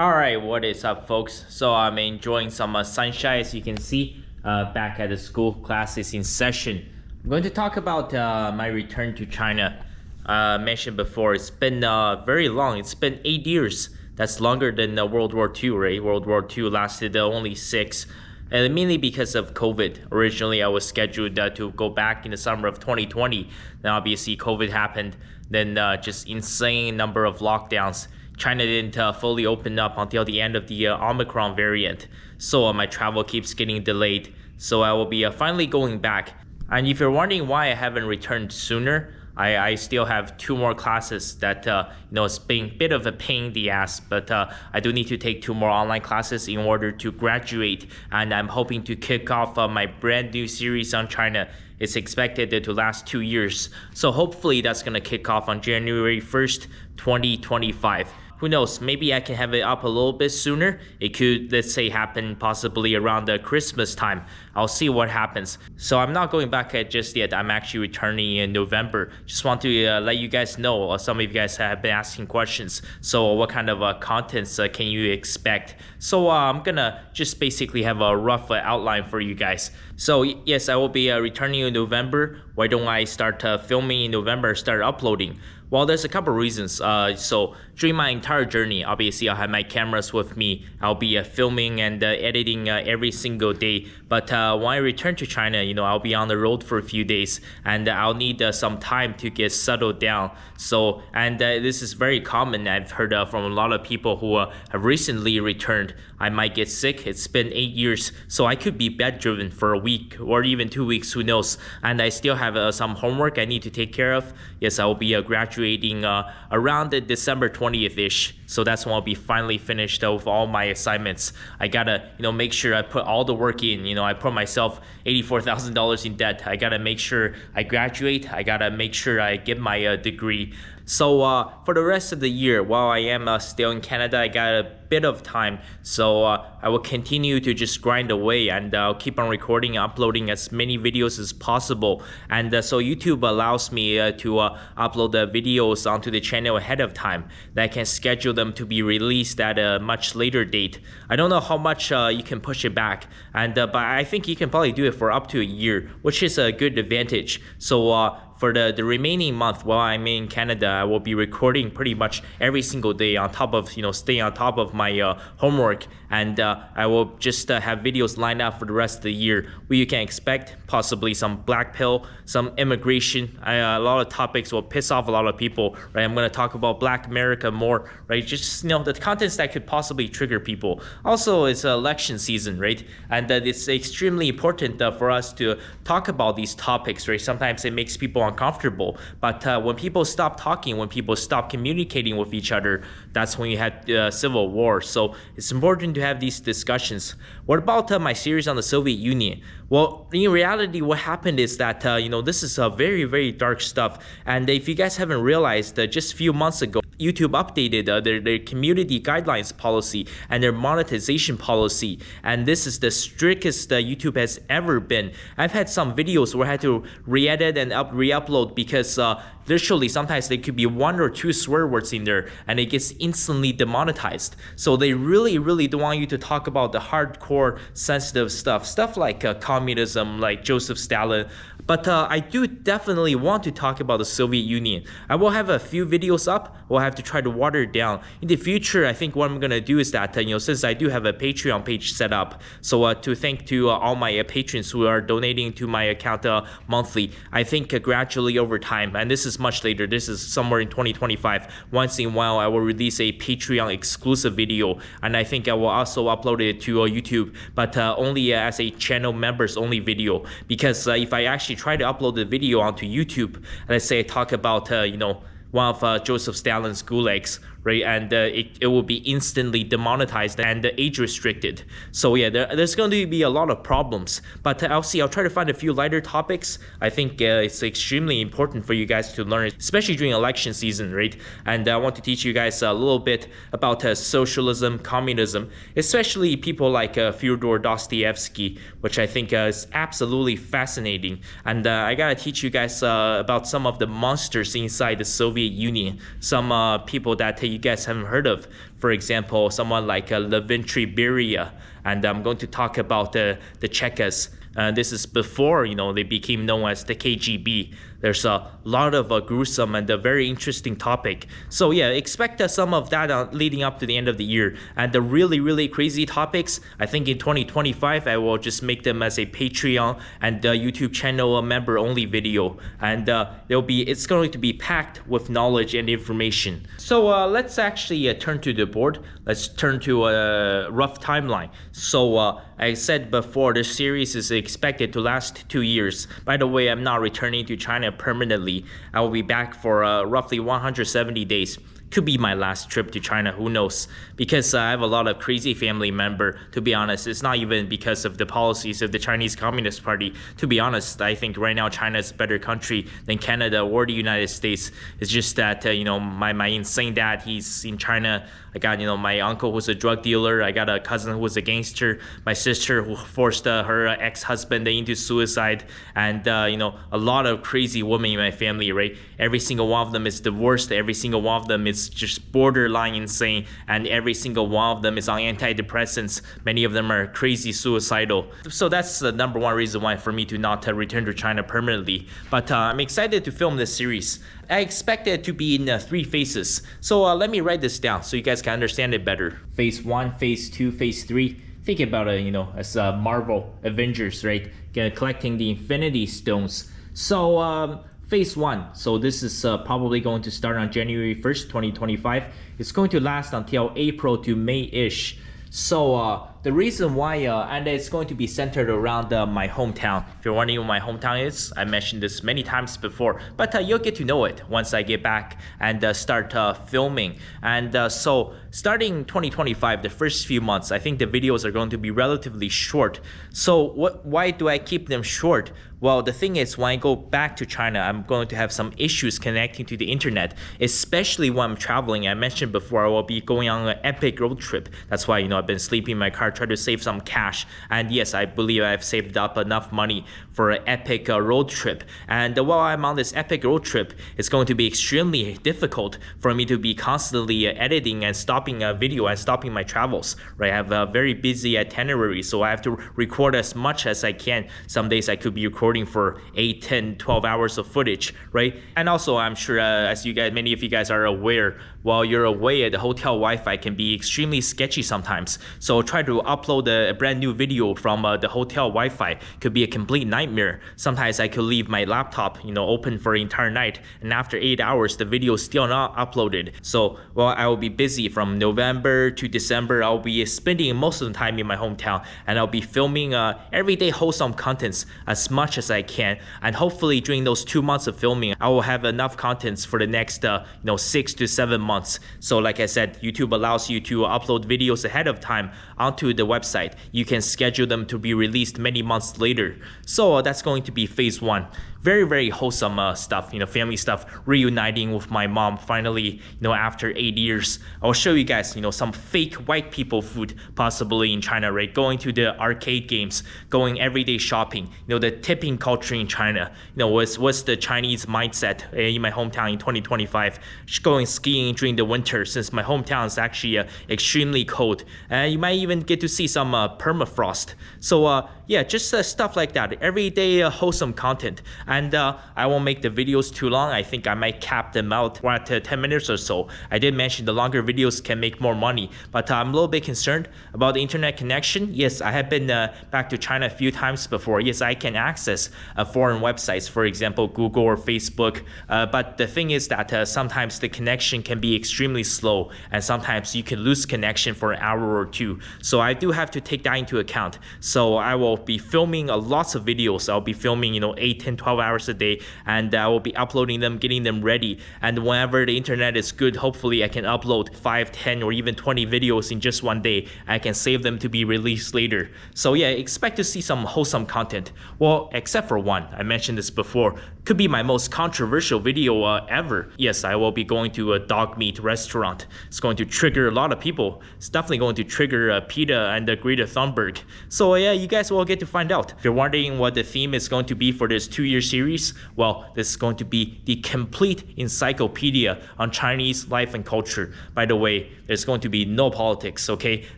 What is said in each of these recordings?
Alright, what is up, folks? So I'm enjoying some sunshine, as you can see. Back at the school, class is in session. I'm going to talk about my return to China. Mentioned before, it's been very long. It's been 8 years. That's longer than World War II, right? World War II lasted only 6. And mainly because of COVID. Originally, I was scheduled to go back in the summer of 2020. Then obviously COVID happened. Then just insane number of lockdowns. China didn't fully open up until the end of the Omicron variant. So my travel keeps getting delayed. So I will be finally going back. And if you're wondering why I haven't returned sooner, I still have 2 more classes that, it's been a bit of a pain in the ass, but I do need to take 2 more online classes in order to graduate. And I'm hoping to kick off my brand new series on China. It's expected to last 2 years. So hopefully that's going to kick off on January 1st, 2025. Who knows, maybe I can have it up a little bit sooner. It could, let's say, happen possibly around the Christmas time. I'll see what happens. So I'm not going back just yet. I'm actually returning in November. Just want to let you guys know, some of you guys have been asking questions. So what kind of contents can you expect? So I'm gonna just basically have a rough outline for you guys. So yes, I will be returning in November. Why don't I start filming in November, start uploading? Well, there's a couple reasons. So during my entire journey, obviously I'll have my cameras with me. I'll be filming and editing every single day. But when I return to China, I'll be on the road for a few days, and I'll need some time to get settled down. So, and this is very common. I've heard from a lot of people who have recently returned. I might get sick. It's been 8 years, so I could be bedridden for a week or even 2 weeks, who knows. And I still have some homework I need to take care of. Yes, I will be graduating around the December 20th-ish. So that's when I'll be finally finished with all my assignments. I gotta, make sure I put all the work in. I put myself $84,000 in debt. I gotta make sure I graduate. I gotta make sure I get my degree. So for the rest of the year, while I am still in Canada, I got a bit of time. So I will continue to just grind away, and I'll keep on recording and uploading as many videos as possible. And so YouTube allows me to upload the videos onto the channel ahead of time, that I can schedule them to be released at a much later date. I don't know how much you can push it back, and but I think you can probably do it for up to a year, which is a good advantage. So for the remaining month while I'm in Canada, I will be recording pretty much every single day on top of, staying on top of my homework. And I will just have videos lined up for the rest of the year. What you can expect, possibly some black pill, some immigration. A lot of topics will piss off a lot of people, right? I'm going to talk about Black America more, right? Just, the contents that could possibly trigger people. Also, it's election season, right? And it's extremely important for us to talk about these topics, right? Sometimes it makes people uncomfortable, but when people stop talking, when people stop communicating with each other, that's when you had civil war. So it's important to have these discussions. What about my series on the Soviet Union? Well, in reality, what happened is that this is very, very dark stuff. And if you guys haven't realized, just a few months ago, YouTube updated their community guidelines policy and their monetization policy, and this is the strictest YouTube has ever been. I've had some videos where I had to re-edit and re-upload because literally sometimes there could be 1 or 2 swear words in there and it gets instantly demonetized. So they really, really don't want you to talk about the hardcore sensitive stuff like communism, like Joseph Stalin. But I do definitely want to talk about the Soviet Union. I will have a few videos up. We'll have to try to water it down. In the future, I think what I'm going to do is that, since I do have a Patreon page set up, so to thank to all my patrons who are donating to my account monthly, I think gradually over time, and this is much later, this is somewhere in 2025, once in a while I will release a Patreon exclusive video, and I think I will also upload it to YouTube, but only as a channel members only video, because if I actually try to upload the video onto YouTube, let's say I talk about one of Joseph Stalin's gulags, right? And it will be instantly demonetized and age restricted. So yeah, there's going to be a lot of problems. But I'll try to find a few lighter topics. I think it's extremely important for you guys to learn, especially during election season, right? And I want to teach you guys a little bit about socialism, communism, especially people like Fyodor Dostoevsky, which I think is absolutely fascinating. And I gotta teach you guys about some of the monsters inside the Soviet Union, some people that you guys haven't heard of. For example, someone like Leventry Beria, and I'm going to talk about the Chekkas. This is before, they became known as the KGB. There's a lot of gruesome and a very interesting topic. So yeah, expect some of that leading up to the end of the year. And the really, really crazy topics, I think in 2025, I will just make them as a Patreon and YouTube channel member only video. And it's going to be packed with knowledge and information. So let's actually turn to the board. Let's turn to a rough timeline. So I said before, this series is expected to last 2 years. By the way, I'm not returning to China permanently. I will be back for roughly 170 days. Could be my last trip to China, who knows? Because I have a lot of crazy family member, to be honest. It's not even because of the policies of the Chinese Communist Party. To be honest, I think right now China is a better country than Canada or the United States. It's just that, my insane dad, he's in China. I got, my uncle who's a drug dealer. I got a cousin who was a gangster. My sister who forced her ex-husband into suicide. And, a lot of crazy women in my family, right? Every single one of them is divorced. Every single one of them is just borderline insane, and every single one of them is on antidepressants. Many of them are crazy suicidal. So that's the number one reason why for me to not return to China permanently. But I'm excited to film this series. I expect it to be in 3 phases. So let me write this down so you guys can understand it better. Phase 1, Phase 2, Phase 3. Think about it, as Marvel Avengers, right? Collecting the Infinity Stones. So Phase 1, so this is probably going to start on January 1st, 2025. It's going to last until April to May-ish. So the reason why, and it's going to be centered around my hometown. If you're wondering what my hometown is, I mentioned this many times before, but you'll get to know it once I get back and start filming. And so starting 2025, the first few months, I think the videos are going to be relatively short. So why do I keep them short? Well, the thing is, when I go back to China, I'm going to have some issues connecting to the internet, especially when I'm traveling. I mentioned before, I will be going on an epic road trip. That's why, I've been sleeping in my car, try to save some cash. And yes, I believe I've saved up enough money for an epic road trip. And while I'm on this epic road trip, it's going to be extremely difficult for me to be constantly editing and stopping a video and stopping my travels, right? I have a very busy itinerary, so I have to record as much as I can. Some days I could be recording for 8, 10, 12 hours of footage, right? And also, I'm sure as many of you guys are aware, while you're away, the hotel Wi-Fi can be extremely sketchy sometimes. So try to upload a brand new video from the hotel Wi-Fi could be a complete nightmare. Sometimes I could leave my laptop, open for the entire night, and after 8 hours, the video is still not uploaded. So while I will be busy from November to December, I'll be spending most of the time in my hometown, and I'll be filming everyday wholesome contents as much as I can. And hopefully during those 2 months of filming, I will have enough contents for the next 6 to 7 months. So like I said, YouTube allows you to upload videos ahead of time onto the website. You can schedule them to be released many months later. So that's going to be phase 1. Very, very wholesome stuff, family stuff, reuniting with my mom finally, after 8 years. I'll show you guys, some fake white people food possibly in China, right? Going to the arcade games, going everyday shopping, the tipping culture in China, what's the Chinese mindset in my hometown in 2025, going skiing during the winter since my hometown is actually extremely cold. You might even get to see some permafrost. So yeah, just stuff like that, everyday wholesome content. And I won't make the videos too long. I think I might cap them out at 10 minutes or so. I did mention the longer videos can make more money, but I'm a little bit concerned about the internet connection. Yes, I have been back to China a few times before. Yes, I can access foreign websites, for example, Google or Facebook. But the thing is that sometimes the connection can be extremely slow, and sometimes you can lose connection for an hour or two. So I do have to take that into account. So I will be filming lots of videos. I'll be filming 8, 10, 12 hours a day, and I will be uploading them, getting them ready. And whenever the internet is good, hopefully I can upload 5, 10, or even 20 videos in just one day. I can save them to be released later. So yeah, expect to see some wholesome content. Well, except for one, I mentioned this before, could be my most controversial video ever. Yes, I will be going to a dog meat restaurant. It's going to trigger a lot of people. It's definitely going to trigger PETA and Greta Thunberg. So yeah, you guys will get to find out. If you're wondering what the theme is going to be for this 2-year series, well, this is going to be the complete encyclopedia on Chinese life and culture. By the way, there's going to be no politics, okay?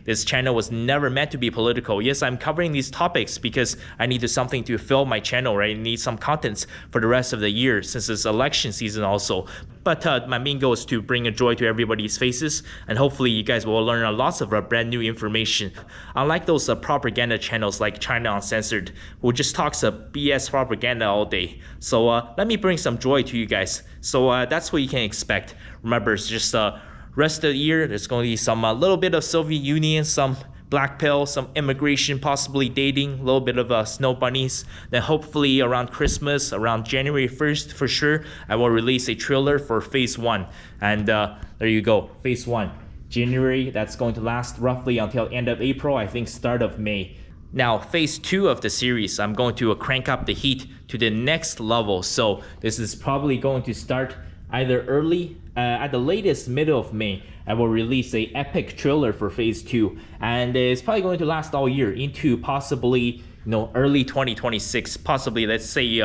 This channel was never meant to be political. Yes, I'm covering these topics because I need something to fill my channel, right? I need some contents for the rest of the year since it's election season also. But my main goal is to bring a joy to everybody's faces, and hopefully you guys will learn lots of brand new information. Unlike those propaganda channels like China Uncensored, who just talks BS propaganda all day. So let me bring some joy to you guys. So that's what you can expect. Remember, it's just rest of the year, there's going to be some little bit of Soviet Union, some black pill, some immigration, possibly dating, a little bit of snow bunnies. Then hopefully around Christmas, around January 1st for sure, I will release a trailer for phase 1. And there you go, phase 1. January, that's going to last roughly until end of April, I think start of May. Now, phase 2 of the series, I'm going to crank up the heat to the next level. So this is probably going to start either early, at the latest middle of May. I will release a epic trailer for phase 2, and it's probably going to last all year into possibly early 2026, possibly let's say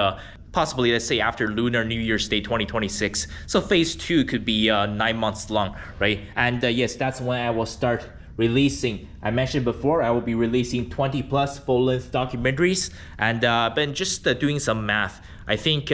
after Lunar New Year's Day 2026. So phase 2 could be 9 months long, right? And yes, that's when I will start releasing. I mentioned before, I will be releasing 20 plus full-length documentaries, and been just doing some math. I think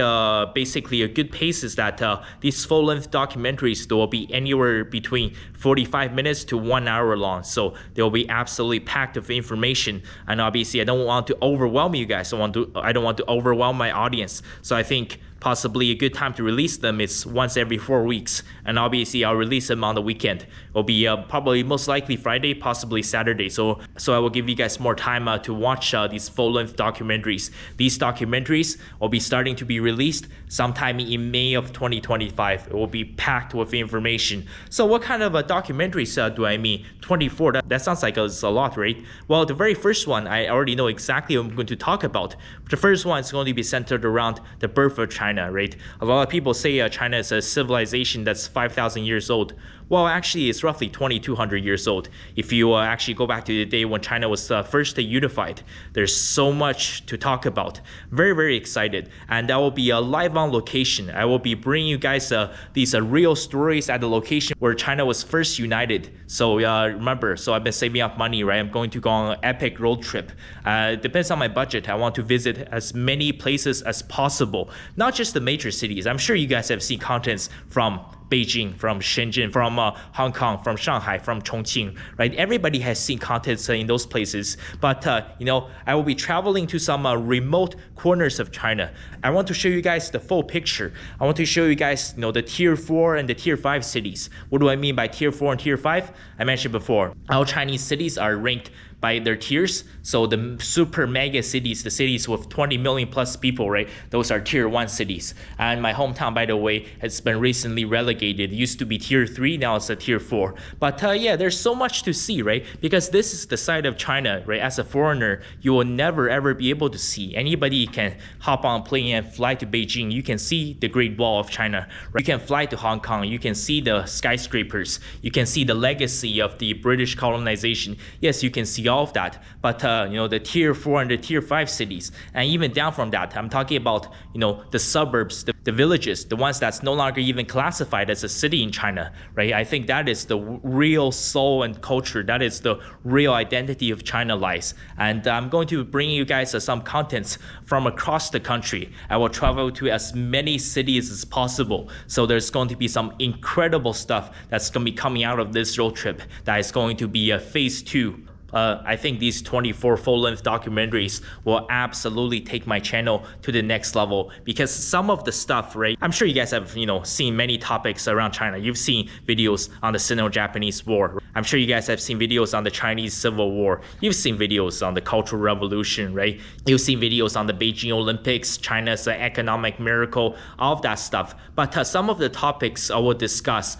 basically a good pace is that these full-length documentaries, they will be anywhere between 45 minutes to 1 hour long. So they will be absolutely packed with information. And obviously, I don't want to overwhelm you guys. I don't want to overwhelm my audience. So I think possibly a good time to release them is once every 4 weeks. And obviously, I'll release them on the weekend. It'll be probably most likely Friday, possibly Saturday. So I will give you guys more time to watch these full-length documentaries. These documentaries will be starting to be released sometime in May of 2025. It will be packed with information. So what kind of documentaries do I mean? 24, that sounds like it's a lot, right? Well, the very first one, I already know exactly what I'm going to talk about. The first one is going to be centered around the birth of China, right? A lot of people say China is a civilization that's 5,000 years old. Well, actually, it's roughly 2,200 years old. If you actually go back to the day when China was first unified, there's so much to talk about. Very, very excited. And that will be live on location. I will be bringing you guys these real stories at the location where China was first united. So remember, so I've been saving up money, right? I'm going to go on an epic road trip. It depends on my budget. I want to visit as many places as possible, not just the major cities. I'm sure you guys have seen contents from Beijing, from Shenzhen, from Hong Kong, from Shanghai, from Chongqing, right? Everybody has seen contents in those places. But, I will be traveling to some remote corners of China. I want to show you guys the full picture. I want to show you guys, the tier 4 and the tier 5 cities. What do I mean by tier 4 and tier 5? I mentioned before, all Chinese cities are ranked by their tiers. So the super mega cities, the cities with 20 million plus people, right? Those are tier 1 cities. And my hometown, by the way, has been recently relegated. It used to be tier 3, now it's a tier 4. But yeah, there's so much to see, right? Because this is the side of China, right? As a foreigner, you will never ever be able to see. Anybody can hop on a plane and fly to Beijing. You can see the Great Wall of China, right? You can fly to Hong Kong. You can see the skyscrapers. You can see the legacy of the British colonization. Yes, you can see all of that. But the tier 4 and the tier 5 cities, and even down from that, I'm talking about the suburbs, the villages, the ones that's no longer even classified as a city in China, right? I think that is the real soul and culture. That is the real identity of China lies. And I'm going to bring you guys some contents from across the country. I will travel to as many cities as possible. So there's going to be some incredible stuff that's going to be coming out of this road trip. That is going to be a phase 2. I think these 24 full-length documentaries will absolutely take my channel to the next level, because some of the stuff, right? I'm sure you guys have, seen many topics around China. You've seen videos on the Sino-Japanese War. I'm sure you guys have seen videos on the Chinese Civil War. You've seen videos on the Cultural Revolution, right? You've seen videos on the Beijing Olympics, China's economic miracle, all of that stuff. But some of the topics I will discuss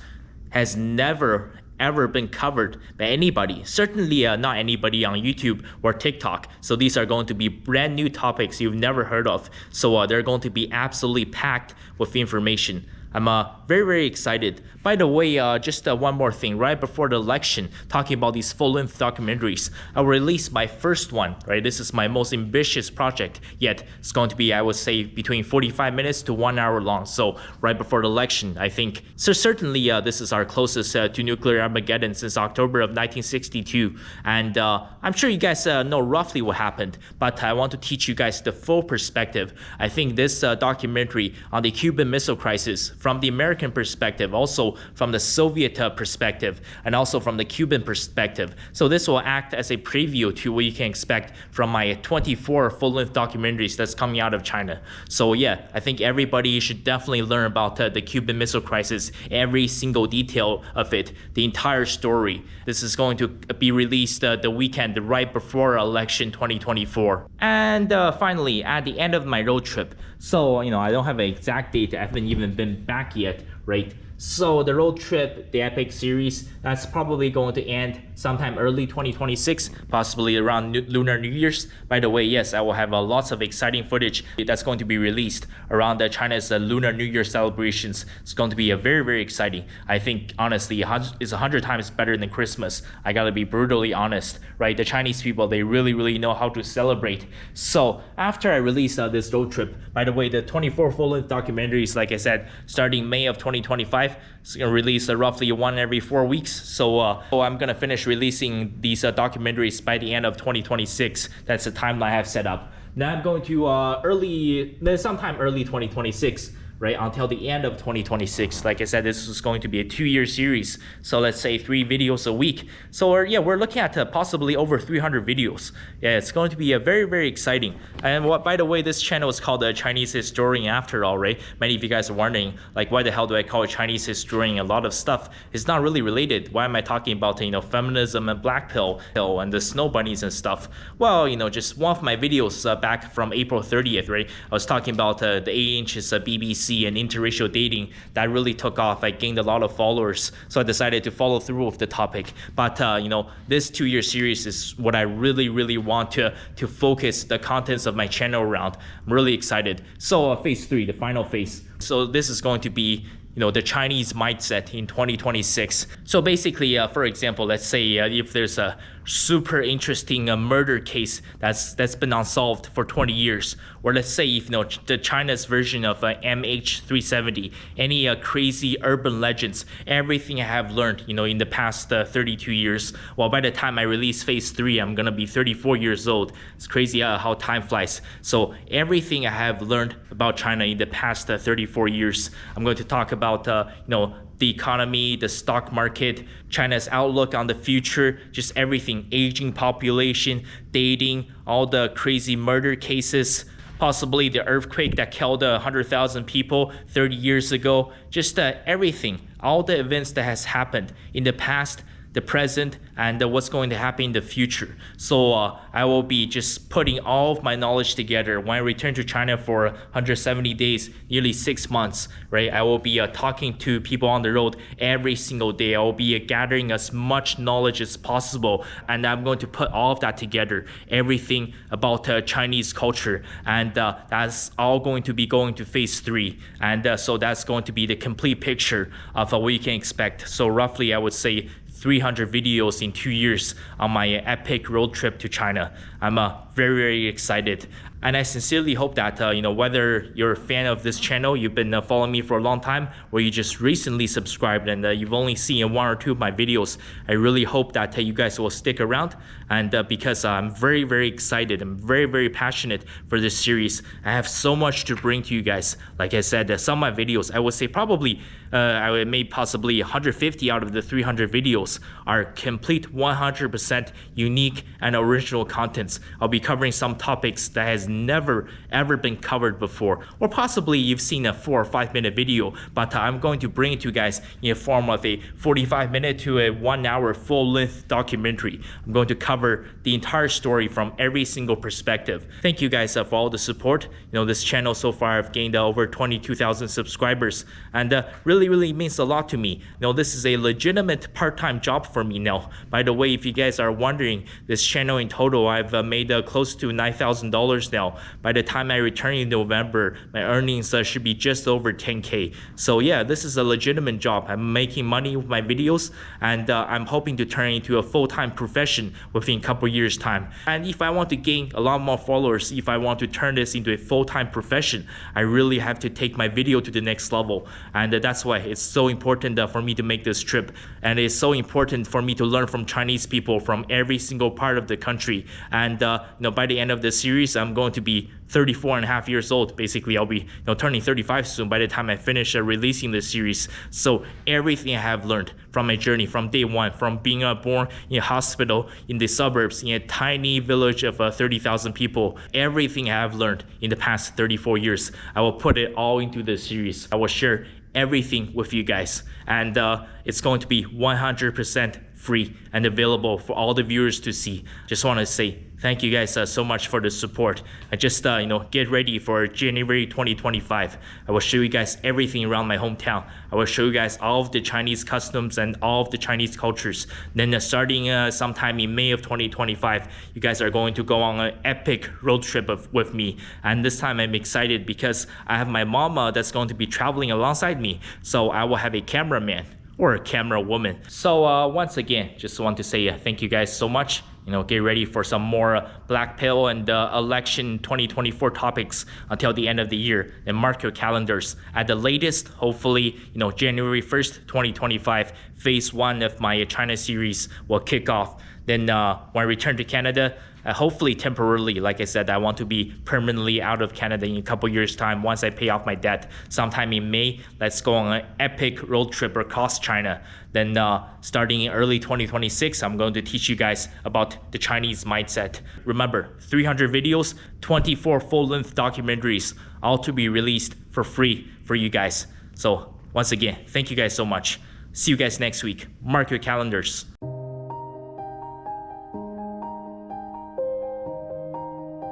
has never ever been covered by anybody, certainly not anybody on YouTube or TikTok. So these are going to be brand new topics you've never heard of. So they're going to be absolutely packed with information. I'm very, very excited. By the way, just one more thing. Right before the election, talking about these full-length documentaries, I will release my first one, right? This is my most ambitious project yet. It's going to be, I would say, between 45 minutes to 1 hour long. So right before the election, I think. So certainly this is our closest to nuclear Armageddon since October of 1962. And I'm sure you guys know roughly what happened, but I want to teach you guys the full perspective. I think this documentary on the Cuban Missile Crisis from the American perspective, also from the Soviet perspective, and also from the Cuban perspective. So this will act as a preview to what you can expect from my 24 full-length documentaries that's coming out of China. So yeah, I think everybody should definitely learn about the Cuban Missile Crisis, every single detail of it, the entire story. This is going to be released the weekend right before election 2024. And finally, at the end of my road trip, so I don't have an exact date, I haven't even been back yet, right? So the road trip, the Epic series, that's probably going to end sometime early 2026, possibly around Lunar New Year's. By the way, yes, I will have lots of exciting footage that's going to be released around China's Lunar New Year celebrations. It's going to be very, very exciting. I think, honestly, it's 100 times better than Christmas. I gotta be brutally honest, right? The Chinese people, they really, really know how to celebrate. So after I release this road trip, by the way, the 24 full-length documentaries, like I said, starting May of 2025, it's going to release roughly one every 4 weeks. So I'm going to finish releasing these documentaries by the end of 2026. That's the timeline I have set up. Now I'm going to sometime early 2026, right, until the end of 2026. Like I said, this is going to be a 2-year series. So let's say 3 videos a week. So we're looking at possibly over 300 videos. Yeah, it's going to be very, very exciting. And by the way, this channel is called Chinese Historian after all, right? Many of you guys are wondering, like, why the hell do I call it Chinese Historian? A lot of stuff is not really related. Why am I talking about, feminism and black pill and the snow bunnies and stuff? Well, just one of my videos back from April 30th, right? I was talking about the 8-inches BBC and interracial dating that really took off. I gained a lot of followers, so I decided to follow through with the topic. But this 2-year series is what I really, really want to focus the contents of my channel around. I'm really excited. So phase 3, the final phase. So this is going to be the Chinese mindset in 2026. So basically, for example, let's say if there's a super interesting murder case that's been unsolved for 20 years, or let's say if the China's version of MH370, any crazy urban legends, everything I have learned in the past 32 years. Well, by the time I release phase 3, I'm gonna be 34 years old. It's crazy how time flies. So everything I have learned about China in the past 34 years, I'm going to talk about the economy, the stock market, China's outlook on the future, just everything, aging population, dating, all the crazy murder cases, possibly the earthquake that killed 100,000 people 30 years ago, just everything, all the events that has happened in the past, the present, and what's going to happen in the future. So I will be just putting all of my knowledge together when I return to China for 170 days, nearly 6 months, right? I will be talking to people on the road every single day. I will be gathering as much knowledge as possible, and I'm going to put all of that together, everything about Chinese culture, and that's all going to be going to phase 3. And so that's going to be the complete picture of what you can expect. So roughly, I would say 300 videos in 2 years on my epic road trip to China. I'm very, very excited. And I sincerely hope that, whether you're a fan of this channel, you've been following me for a long time, or you just recently subscribed and you've only seen 1 or 2 of my videos, I really hope that you guys will stick around. And because I'm very, very excited, I'm very, very passionate for this series. I have so much to bring to you guys. Like I said, some of my videos, I would say probably, I made possibly 150 out of the 300 videos are complete 100% unique and original contents. I'll be covering some topics that has never ever been covered before, or possibly you've seen a 4 or 5 minute video, but I'm going to bring it to you guys in the form of a 45-minute to a 1-hour full-length documentary. I'm going to cover the entire story from every single perspective. Thank you guys for all the support. This channel so far I've gained over 22,000 subscribers, and really means a lot to me. This is a legitimate part-time job for me now. By the way, if you guys are wondering, this channel in total I've made close to $9,000 now. By the time I return in November, my earnings should be just over 10K. So yeah, this is a legitimate job. I'm making money with my videos, and I'm hoping to turn it into a full-time profession within a couple years time. And if I want to gain a lot more followers, if I want to turn this into a full-time profession, I really have to take my video to the next level. And that's why it's so important for me to make this trip. And it's so important for me to learn from Chinese people from every single part of the country. And by the end of the series, I'm going to be 34 and a half years old. Basically, I'll be turning 35 soon by the time I finish releasing the series. So everything I have learned from my journey from day one, from being born in a hospital in the suburbs in a tiny village of 30,000 people, everything I have learned in the past 34 years, I will put it all into the series. I will share everything with you guys, and it's going to be 100% free and available for all the viewers to see. Just want to say thank you guys so much for the support. And just get ready for January 2025. I will show you guys everything around my hometown. I will show you guys all of the Chinese customs and all of the Chinese cultures. Then starting sometime in May of 2025, you guys are going to go on an epic road trip with me. And this time I'm excited because I have my mama that's going to be traveling alongside me. So I will have a cameraman or a camera woman. So once again, just want to say thank you guys so much. Get ready for some more Black Pill and election 2024 topics until the end of the year, and mark your calendars. At the latest, hopefully, January 1st, 2025, phase 1 of my China series will kick off. Then when I return to Canada, hopefully temporarily, like I said, I want to be permanently out of Canada in a couple years time once I pay off my debt. Sometime in May, let's go on an epic road trip across China. Then starting in early 2026, I'm going to teach you guys about the Chinese mindset. Remember, 300 videos, 24 full-length documentaries, all to be released for free for you guys. So once again, thank you guys so much. See you guys next week. Mark your calendars.